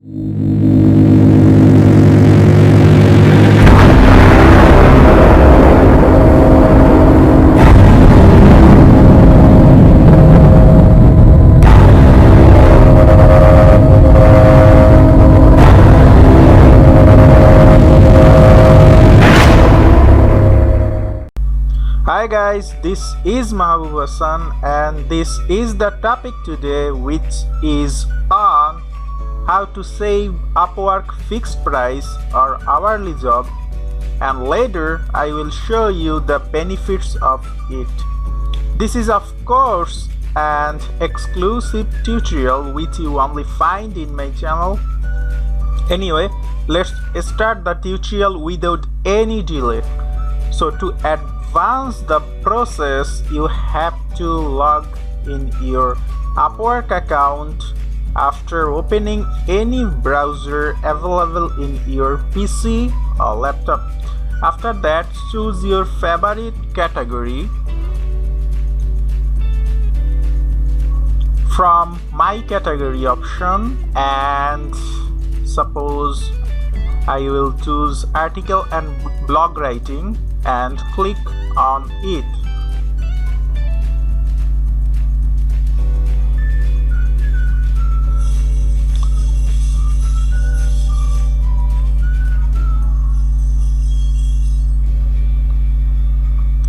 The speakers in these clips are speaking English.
Hi guys, this is Mahabub Hassan and this is the topic today, which is on how to save Upwork fixed price or hourly job, and later I will show you the benefits of it. This is of course an exclusive tutorial which you only find in my channel. Anyway, let's start the tutorial without any delay. So to advance the process, you have to log in your Upwork account after opening any browser available in your PC or laptop. After that, choose your favorite category from my category option, and suppose I will choose article and blog writing and click on it.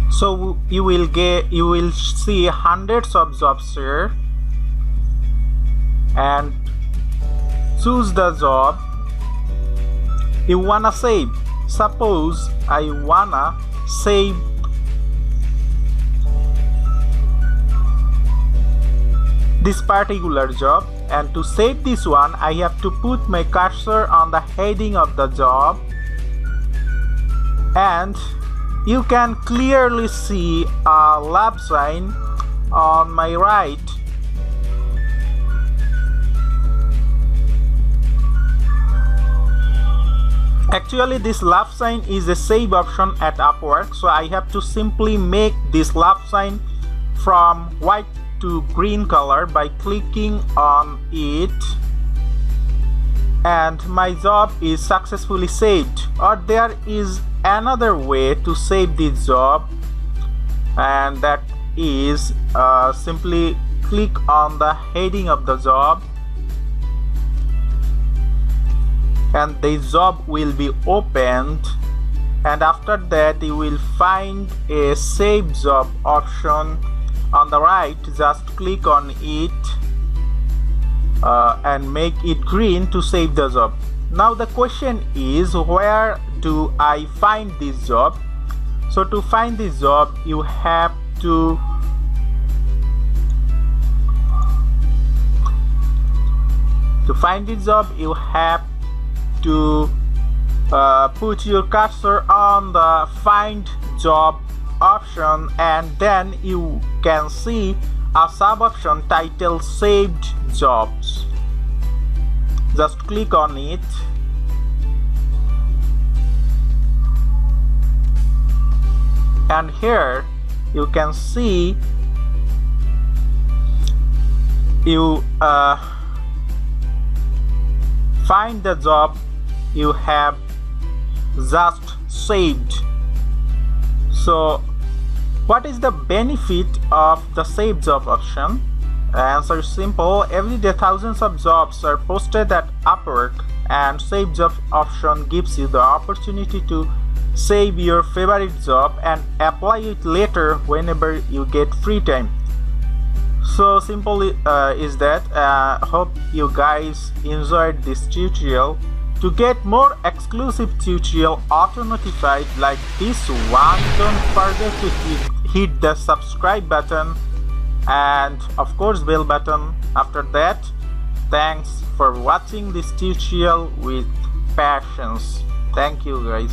So you will see hundreds of jobs here, and choose the job you wanna save. Suppose I wanna save this particular job, and to save this one I have to put my cursor on the heading of the job, and you can clearly see a love sign on my right. Actually, this love sign is a save option at Upwork, so I have to simply make this love sign from white to green color by clicking on it, and my job is successfully saved. Or there is another way to save this job, and that is simply click on the heading of the job, and the job will be opened, and after that you will find a save job option on the right. Just click on it and make it green to save the job. Now the question is, where do I find this job? So to find this job you have to put your cursor on the find job option, and then you can see a sub option titled saved jobs. Just click on it, and here you can see you find the job you have just saved. So what is the benefit of the save job option? The answer is simple. Every day thousands of jobs are posted at Upwork, and save job option gives you the opportunity to save your favorite job and apply it later whenever you get free time. So simple is that. Hope you guys enjoyed this tutorial. To get more exclusive tutorial auto notified like this one, don't forget to hit the subscribe button and of course bell button. After that, thanks for watching this tutorial with patience. Thank you guys.